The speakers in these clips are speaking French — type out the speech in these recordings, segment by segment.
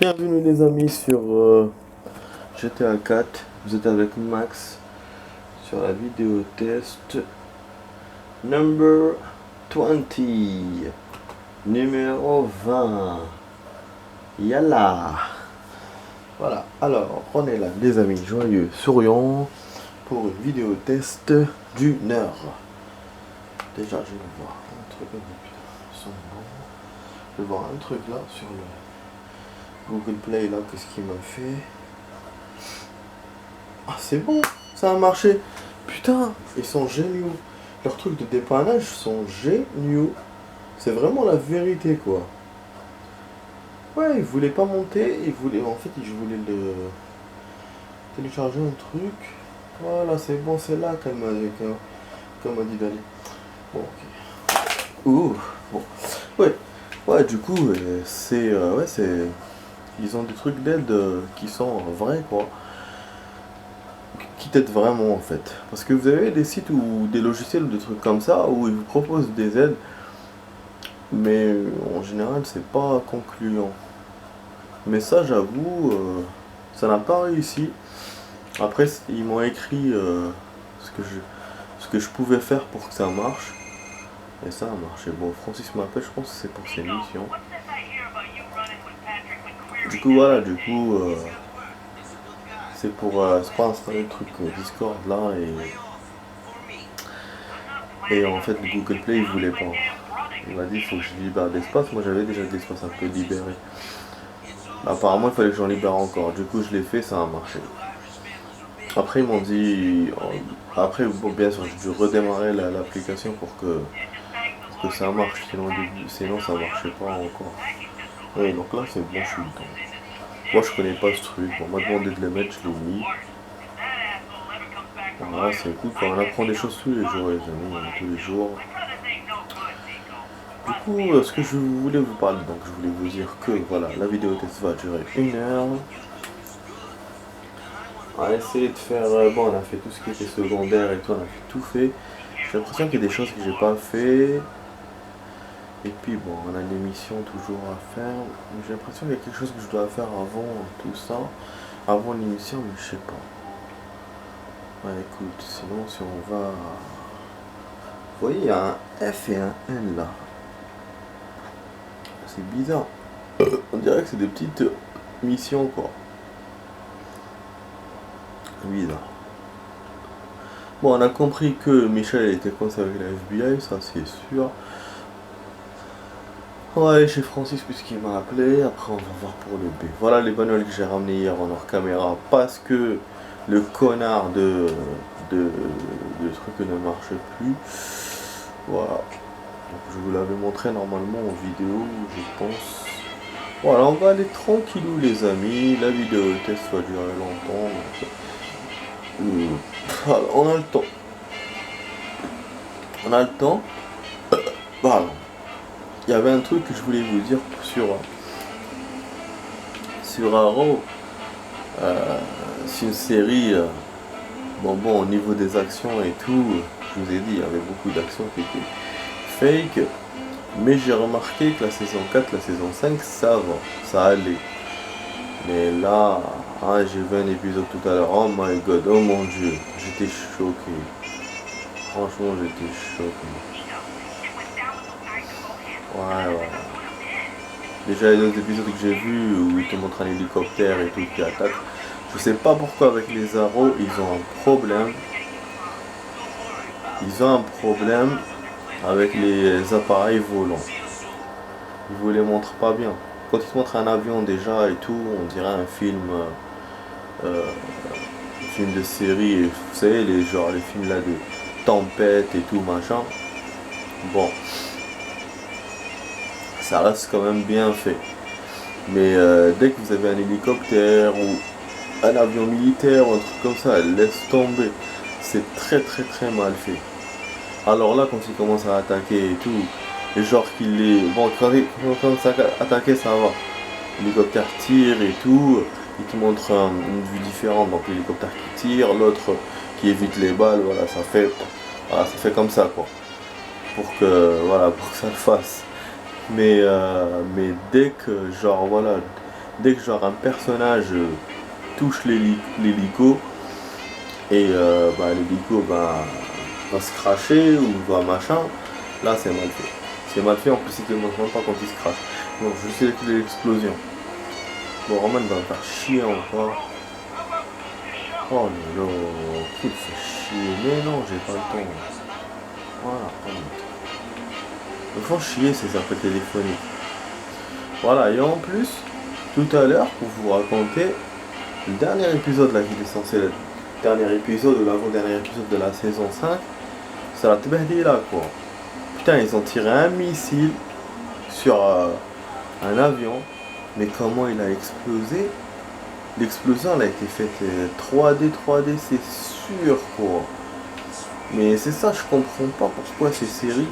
Bienvenue les amis sur GTA 4. Vous êtes avec Max sur la vidéo test number 20, numéro 20. Yalla. Voilà, alors on est là les amis, joyeux, souriants pour une vidéo test d'une heure. Déjà je vais voir un truc, je vais voir un truc là sur le Google Play là, qu'est-ce qu'il m'a fait? Ah c'est bon, ça a marché. Putain, ils sont géniaux. Leurs trucs de dépannage sont géniaux. C'est vraiment la vérité quoi. Ouais, ils voulaient pas monter, ils voulaient, en fait, je voulais le télécharger un truc. Voilà, c'est bon, c'est là qu'elle m'a dit d'aller. Bon, ok. Ouh, bon. Ouais, du coup, ouais, c'est... Ils ont des trucs d'aide qui sont vrais, quoi. Qui t'aident vraiment, en fait. Parce que vous avez des sites ou des logiciels ou des trucs comme ça où ils vous proposent des aides. Mais en général, c'est pas concluant. Mais ça, j'avoue, ça n'a pas réussi. Après, ils m'ont écrit ce que je pouvais faire pour que ça marche. Et ça a marché. Bon, Francis m'appelle, je pense que c'est pour ses missions. Du coup, voilà, c'est pas installer le truc Discord là et en fait, le Google Play, il voulait pas. Il m'a dit, il faut que je libère de l'espace. Moi, j'avais déjà de l'espace un peu libéré. Apparemment, il fallait que j'en libère encore. Du coup, je l'ai fait, ça a marché. Après, ils m'ont dit... Après, bon, bien sûr, j'ai dû redémarrer l'application pour que ça marche. Sinon, ça marchait pas encore. Oui, donc là, c'est bon, je suis dedans. Moi, je connais pas ce truc. On m'a demandé de le mettre, je l'ai mis. Voilà, c'est cool. On apprend des choses tous les jours, les amis, tous les jours. Du coup, ce que je voulais vous parler, donc je voulais vous dire que voilà, la vidéo test va durer 1 heure. On a essayé de faire, bon, on a fait tout ce qui était secondaire et tout, on a fait tout fait. J'ai l'impression qu'il y a des choses que j'ai pas fait. Et puis bon, on a des missions toujours à faire. J'ai l'impression qu'il y a quelque chose que je dois faire avant tout ça, avant l'émission, mais je sais pas. Ouais, écoute, sinon si on va... Vous voyez, il y a un F et un N là. C'est bizarre. On dirait que c'est des petites missions quoi. Bizarre. Bon, on a compris que Michel était coincé avec la FBI, ça c'est sûr. On va aller chez Francis puisqu'il m'a appelé, après on va voir pour le B. Voilà les manuels que j'ai ramenés hier en hors caméra parce que le connard de truc ne marche plus. Voilà. Donc, je vous l'avais montré normalement en vidéo, je pense. Voilà, on va aller tranquillou les amis, la vidéo test va durer longtemps. Voilà, on a le temps. On a le temps. Voilà. Il y avait un truc que je voulais vous dire sur Arrow. C'est une série. Bon, au niveau des actions et tout, je vous ai dit, il y avait beaucoup d'actions qui étaient fake. Mais j'ai remarqué que la saison 4, la saison 5, ça va, ça allait. Mais là, j'ai vu un épisode tout à l'heure, oh my god, oh mon dieu, j'étais choqué. Franchement, j'étais choqué. Ouais. Déjà, les autres épisodes que j'ai vus où ils te montrent un hélicoptère et tout qui attaque, je sais pas pourquoi avec les Arrows, ils ont un problème. Ils ont un problème avec les appareils volants. Ils vous les montrent pas bien. Quand ils te montrent un avion déjà et tout, on dirait un film de série, vous savez, les films là de tempête et tout machin. Bon, ça reste quand même bien fait. Mais dès que vous avez un hélicoptère ou un avion militaire ou un truc comme ça, laisse tomber. C'est très mal fait. Alors là, quand il commence à attaquer et tout, et genre qu'il est... Bon, quand il commence à attaquer, ça va. L'hélicoptère tire et tout, il te montre une vue différente. Donc l'hélicoptère qui tire, l'autre qui évite les balles, voilà, ça fait comme ça quoi. Pour que ça le fasse. Mais dès que, genre voilà, dès que genre un personnage touche l'hélico et l'hélico va se cracher ou va machin, là c'est mal fait. C'est mal fait, en plus il te montre même pas quand il se crache. Donc je sais que l'explosion. Bon, Roman va me faire chier encore. Oh là là, qu'il fait chier. Mais non, j'ai pas le temps. Voilà, me font chier ces appels téléphoniques. Voilà, et en plus, tout à l'heure, pour vous raconter, le dernier épisode là qui est censé être le dernier épisode ou l'avant-dernier épisode de la saison 5, c'est la tbhdila quoi. Putain, ils ont tiré un missile sur un avion, mais comment il a explosé? L'explosion elle a été faite 3D, c'est sûr quoi. Mais c'est ça, je comprends pas pourquoi ces séries,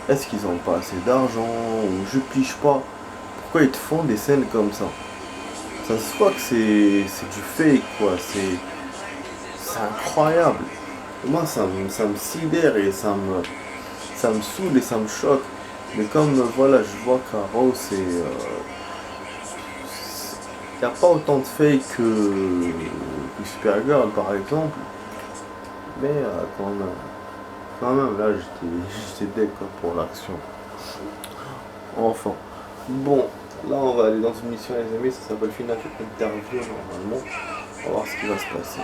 est-ce qu'ils ont pas assez d'argent ou je pige pas. Pourquoi ils te font des scènes comme ça? Ça se voit que c'est du fake quoi, c'est incroyable. Moi ça me sidère et ça me saoule et ça me choque. Mais comme voilà, je vois qu'Arrow c'est il n'y a pas autant de fake que Supergirl par exemple. Mais quand même là j'étais deck pour l'action. Enfin. Bon, là on va aller dans une mission les amis, ça s'appelle Final Interview normalement. On va voir ce qui va se passer.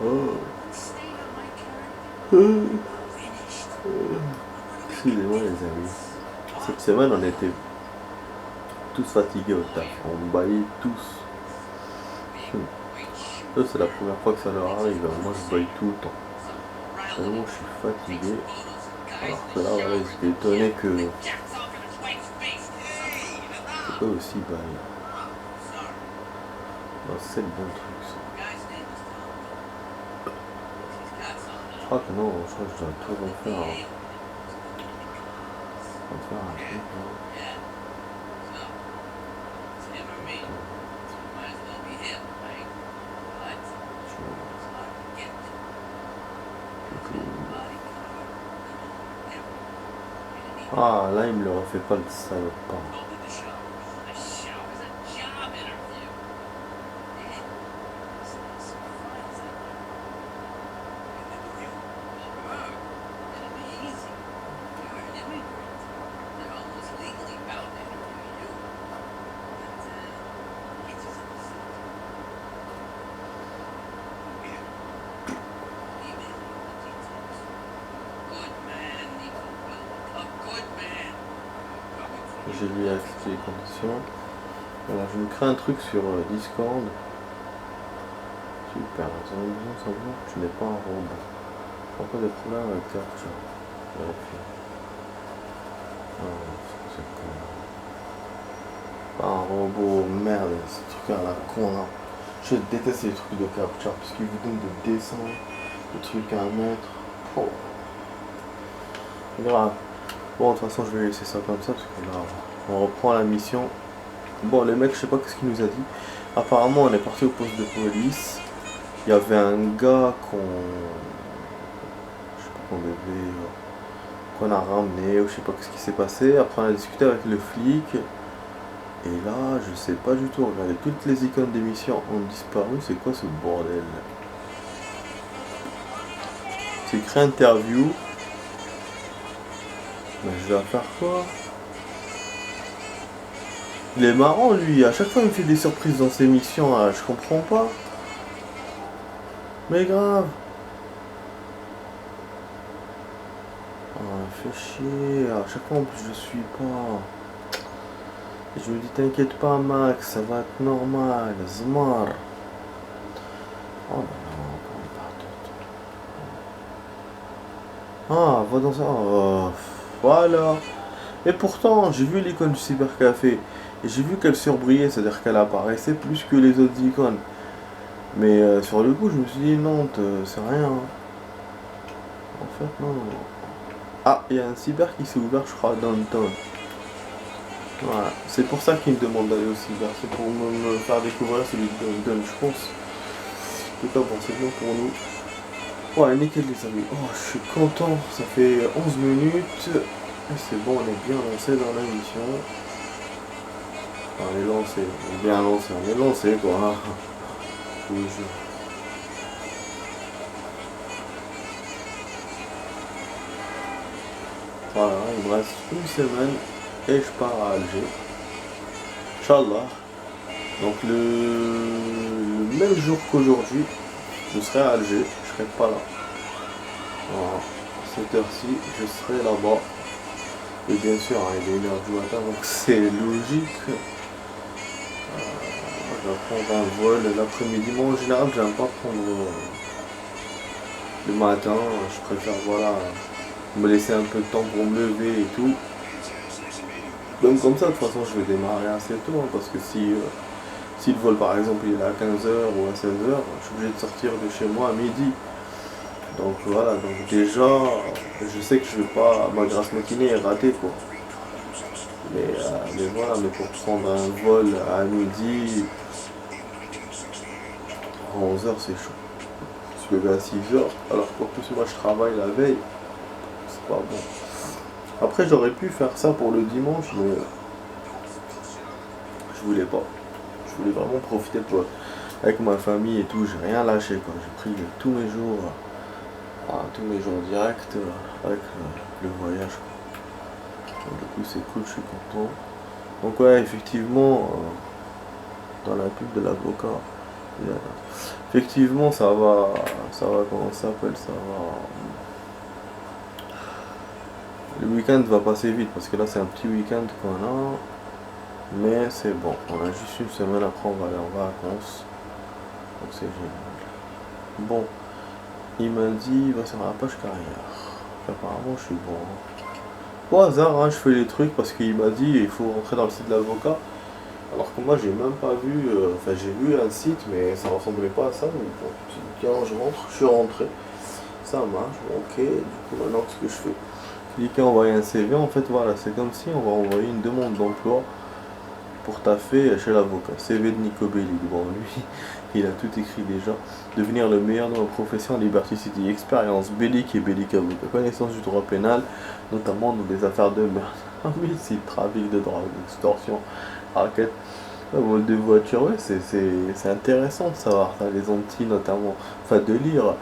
Oh. Excusez-moi les amis. Cette semaine on était tous fatigués au taf. On baillait tous. Eux c'est la première fois que ça leur arrive. Moi je baille tout le temps. Vraiment je suis fatigué. Alors que là voilà, j'étais étonné que eux aussi baillent. C'est le bon truc ça. Je crois que non, je crois que je dois tout refaire. Refaire un truc là. Ah là il me le refait pas le salopard. J'ai lui accepté les conditions. Voilà, je me crée un truc sur Discord. Super, nous avons besoin de savoir que tu n'es pas un robot. Pourquoi des problèmes avec Capture? Vérifier. Non, c'est pas un robot, merde, ce truc à la con là. Je déteste les trucs de Capture parce qu'ils vous donnent des dessins, des trucs à mettre. Oh. Grave. Bon, de toute façon, je vais laisser ça comme ça parce que là, on reprend la mission. Bon, les mecs, je sais pas ce qu'il nous a dit. Apparemment, on est parti au poste de police. Il y avait un gars qu'on a ramené, ou je sais pas ce qui s'est passé. Après, on a discuté avec le flic. Et là, je sais pas du tout. Regardez, toutes les icônes d'émission ont disparu. C'est quoi ce bordel? C'est écrit interview. Mais je vais faire quoi? Il est marrant lui, à chaque fois il me fait des surprises dans ses missions, là. Je comprends pas. Mais grave. Oh, fait chier, à chaque fois en plus je suis pas. Et je me dis t'inquiète pas Max, ça va être normal, Zmar. Oh là là, encore une partout. Ah, va dans ça. Oh, voilà. Et pourtant, j'ai vu l'icône du cybercafé. Et j'ai vu qu'elle surbrillait, c'est-à-dire qu'elle apparaissait plus que les autres icônes. Mais sur le coup, je me suis dit non, c'est rien. En fait, non. Ah, il y a un cyber qui s'est ouvert, je crois, dans le downtown. Voilà. C'est pour ça qu'il me demande d'aller au cyber. C'est pour me faire découvrir celui de Downtown, je pense. En tout cas, bon, c'est bon pour nous. Ouais, nickel les amis. Oh, je suis content. Ça fait 11 minutes. Et c'est bon, on est bien lancé dans la mission. On est lancé. On est bien lancé. On est lancé, quoi. Je vous jure. Voilà, il me reste une semaine et je pars à Alger. Inch'Allah. Donc le même jour qu'aujourd'hui, je serai à Alger, je serai pas là. Voilà. À cette heure-ci, je serai là-bas. Et bien sûr, hein, il est 1h du matin, donc c'est logique. Je vais prendre un vol l'après-midi. Moi en général, j'aime pas prendre le matin. Je préfère voilà, me laisser un peu de temps pour me lever et tout. Donc comme ça, de toute façon, je vais démarrer assez tôt. Hein, parce que si le vol par exemple il est à 15 heures ou à 16 heures, je suis obligé de sortir de chez moi à midi. Donc voilà, donc déjà, je sais que je vais pas, ma grasse matinée est ratée quoi. Mais voilà, mais pour prendre un vol à midi, à 11 heures c'est chaud. Je suis levé à 6 heures, alors qu'en plus moi je travaille la veille, c'est pas bon. Après j'aurais pu faire ça pour le dimanche, mais je voulais pas. Je voulais vraiment profiter avec ma famille et tout, j'ai rien lâché quoi. J'ai pris tous mes jours directs avec le voyage quoi. Donc, du coup c'est cool, je suis content. Donc ouais effectivement dans la pub de l'avocat, effectivement comment ça s'appelle, ça va. Le week-end va passer vite parce que là c'est un petit week-end qu'on a. Mais c'est bon, on a juste une semaine, après on va aller en vacances. Donc c'est génial. Bon, il m'a dit, il va sur la page carrière. Apparemment je suis bon. Au hasard, hein, je fais les trucs parce qu'il m'a dit il faut rentrer dans le site de l'avocat. Alors que moi j'ai même pas vu, enfin j'ai vu un site mais ça ressemblait pas à ça. Donc bon, j'ai dit tiens je rentre, je suis rentré. Ça marche, bon, ok, du coup maintenant ce que je fais, cliquer envoyer un CV, en fait voilà, c'est comme si on va envoyer une demande d'emploi pour taffer chez l'avocat. CV de Nico Bellic, bon lui, il a tout écrit déjà. Devenir le meilleur dans la profession, Liberty City, expérience, Bellic et Bellic avocat, connaissance du droit pénal, notamment dans des affaires de meurtre, homicide, trafic de drogue, extorsion, raquette, vol de voiture, ouais, c'est intéressant de savoir ça, les Antilles notamment, enfin de lire,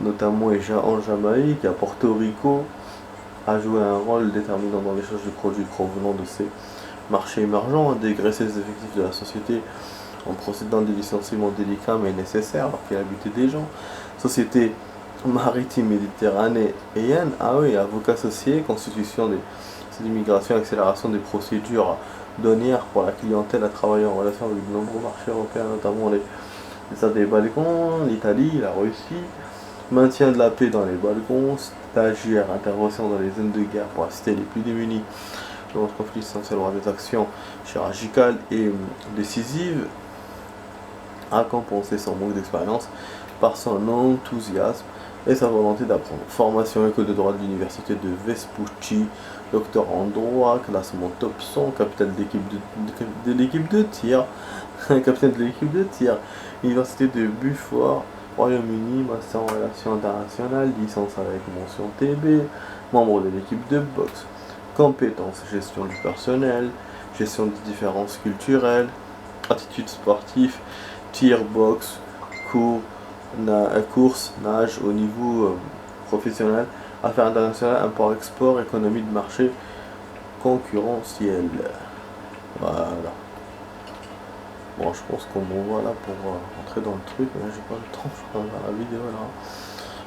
notamment en Jamaïque, à Porto Rico, a joué un rôle déterminant dans l'échange de produits provenant de ces marchés émergents, dégraisser les effectifs de la société en procédant des licenciements délicats mais nécessaires alors qu'il habitait des gens. Société maritime méditerranéenne, ah oui, avocat associé, constitution des immigration, accélération des procédures douanières pour la clientèle à travailler en relation avec de nombreux marchés européens, notamment les États des Balkans, l'Italie, la Russie, maintien de la paix dans les Balkans, stagiaire, intervention dans les zones de guerre pour assister les plus démunis dans le conflit essentiellement des actions chirurgicales et décisives, à compenser son manque d'expérience par son enthousiasme et sa volonté d'apprendre. Formation école de droit de l'université de Vespucci, docteur en droit, classement top 100, capitaine de l'équipe de tir, capitaine de l'équipe de tir, université de Beaufort, Royaume-Uni, master en relations internationales, licence avec mention TB, membre de l'équipe de boxe, compétences, gestion du personnel, gestion des différences culturelles, attitude sportive, tir, boxe, course, nage au niveau professionnel, Affaires internationales, import-export, économie de marché, concurrentielle. Voilà. Bon, je pense qu'on m'envoie là pour rentrer dans le truc, mais j'ai pas le temps, je vais faire la vidéo là.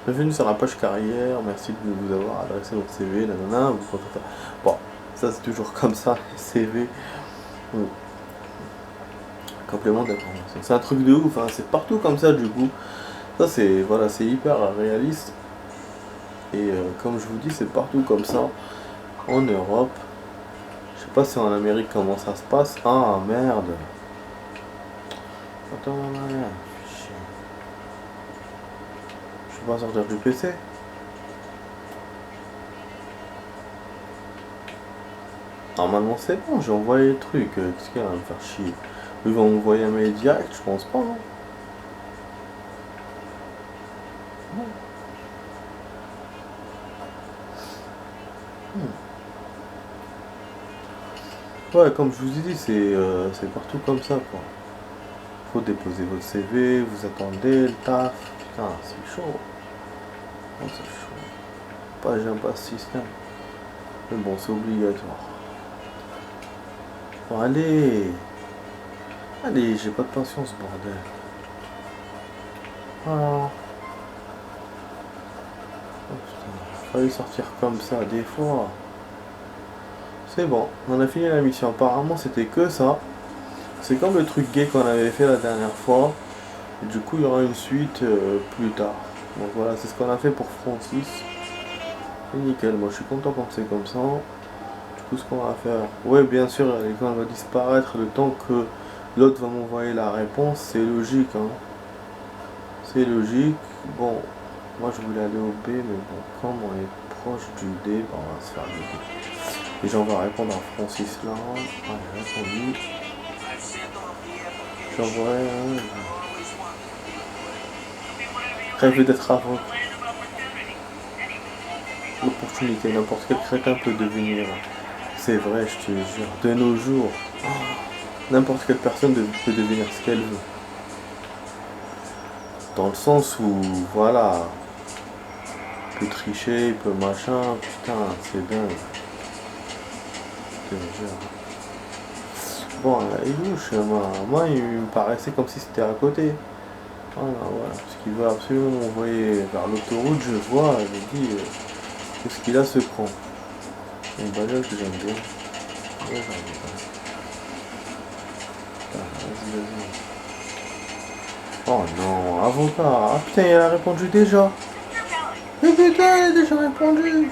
Bienvenue sur la page carrière, merci de vous avoir adressé votre CV, nanana, vous contactez. Bon, ça c'est toujours comme ça, CV. Complément d'information. C'est un truc de ouf, hein. C'est partout comme ça du coup. Ça c'est voilà, c'est hyper réaliste. Et comme je vous dis, c'est partout comme ça. En Europe. Je sais pas si en Amérique comment ça se passe. Ah merde. Attends, merde. Je peux pas sortir du PC. Normalement c'est bon, j'ai envoyé le truc. Qu'est-ce qu'il va me faire chier? Ils vont m'envoyer un mail direct, je pense pas, non? Ouais, comme je vous ai dit, c'est partout comme ça, quoi. Faut déposer votre CV, vous attendez le taf. Putain, c'est chaud. Oh, c'est chaud. Pas, j'aime pas ce système. Mais bon, c'est obligatoire. Bon, allez. Allez, j'ai pas de patience, bordel. Voilà. Oh, putain, fallait sortir comme ça, des fois. C'est bon, on a fini la mission. Apparemment, c'était que ça. C'est comme le truc gay qu'on avait fait la dernière fois. Et du coup, il y aura une suite plus tard. Donc voilà, c'est ce qu'on a fait pour Francis. Et nickel, moi je suis content quand c'est comme ça. Du coup, ce qu'on va faire. Ouais, bien sûr, l'écran va disparaître le temps que l'autre va m'envoyer la réponse. C'est logique, hein. C'est logique. Bon, moi je voulais aller au B, mais bon, comme on est proche du D, bah, on va se faire le D. Et j'en vais répondre à Francis là. Ah, j'ai répondu. J'envoie. Rêver d'être avocat. L'opportunité, n'importe quel crétin peut devenir. C'est vrai, je te jure. De nos jours, n'importe quelle personne peut devenir ce qu'elle veut. Dans le sens où, voilà, il peut tricher, il peut machin, putain, c'est dingue. Je te jure. Bon, Ilouche, moi, il me paraissait comme si c'était à côté. Voilà, voilà. Parce qu'il veut absolument m'envoyer vers l'autoroute, je vois, je me dis, qu'est-ce qu'il a ce con? C'est une bagnole que j'aime bien. Ouais, j'aime bien. Vas-y, vas-y. Oh non, avocat. Ah putain, elle a répondu déjà. Mais putain, elle a déjà répondu.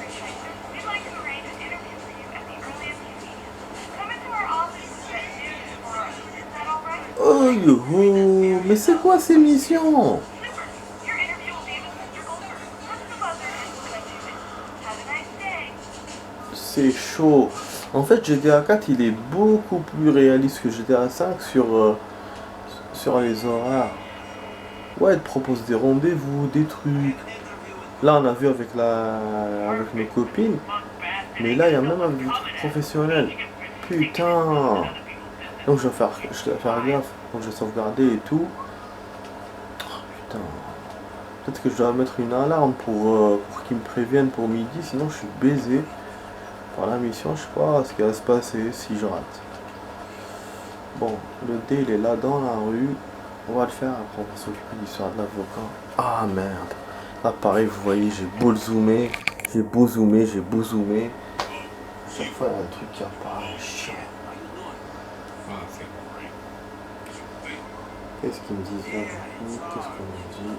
Oh yo, mais c'est quoi ces missions? C'est chaud. En fait, GTA 4, il est beaucoup plus réaliste que GTA 5 sur les horaires. Ouais, il te propose des rendez-vous, des trucs. Là, on a vu avec mes copines. Mais là, il y a même avec des trucs professionnels. Putain. Donc, je dois faire gaffe. Donc, je vais sauvegarder et tout. Putain. Peut-être que je dois mettre une alarme pour qu'ils me préviennent pour midi. Sinon, je suis baisé par la mission. Je sais pas ce qui va se passer si je rate. Bon, le D, il est là dans la rue. On va le faire. Après, on va s'occuper de l'histoire de l'avocat. Ah, merde. Là, pareil, vous voyez, j'ai beau le zoomer. J'ai beau zoomer. Chaque fois, il y a un truc qui apparaît. Chiant. Qu'est-ce qu'ils me disent là? Qu'est-ce qu'on me dit?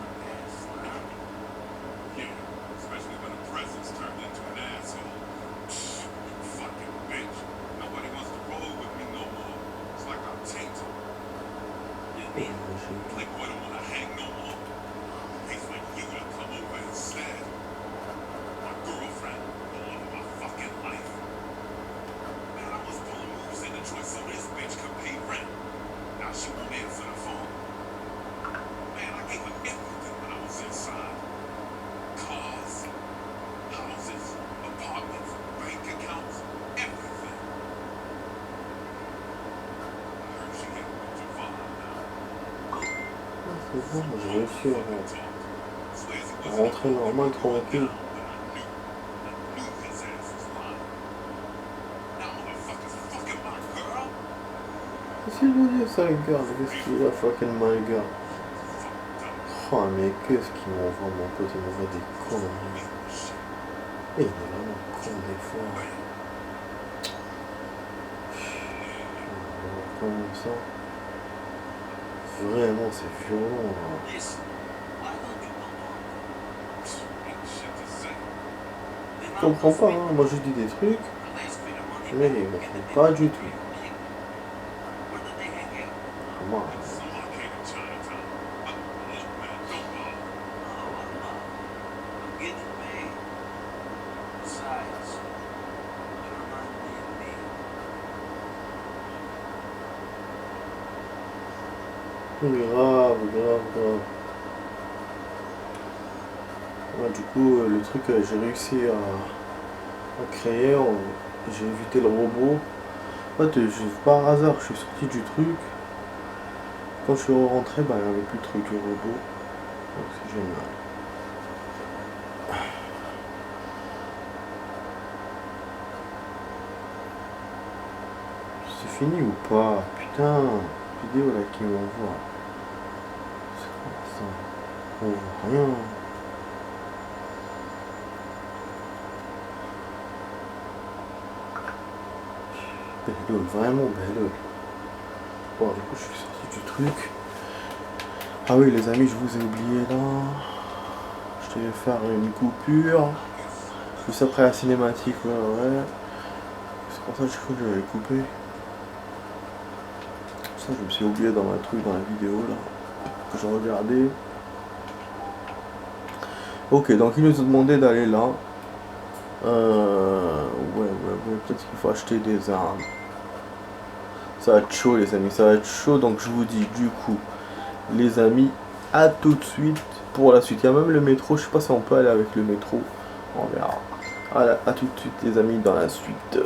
C'est bon, je vais réussi à rentrer normal, tranquille. Qu'est-ce qu'il veut dire ça, regarde? Qu'est-ce qu'il a fucking my god? Oh, mais qu'est-ce qu'il m'envoie, mon pote? Il m'envoie des conneries. Et il est vraiment con des fois. Comment ça? Vraiment, c'est violent, là. Je comprends pas, hein. Moi je dis des trucs, mais ils ne font pas du tout. Moi, grave, grave, grave. Ouais, du coup, le truc, j'ai réussi à créer, j'ai évité le robot. En fait, par hasard, je suis sorti du truc. Quand je suis rentré, bah, il n'y avait plus le truc du robot. Donc c'est génial. C'est fini ou pas? Putain, vidéo là qui m'envoie. C'est quoi ça? On voit rien. Belle, vraiment belle. Bon, du coup, je suis sorti du truc. Ah oui, les amis, je vous ai oublié là. Je devais faire une coupure. Juste après la cinématique, ouais. C'est pour ça que j'ai cru que j'avais coupé. Ça, je me suis oublié dans ma truc, dans la vidéo là. Que j'ai regardé. Ok, donc il nous a demandé d'aller là. Ouais, peut-être qu'il faut acheter des armes. Ça va être chaud les amis, ça va être chaud, donc je vous dis du coup, les amis, à tout de suite pour la suite. Il y a même le métro, je sais pas si on peut aller avec le métro, on verra. À tout de suite les amis dans la suite.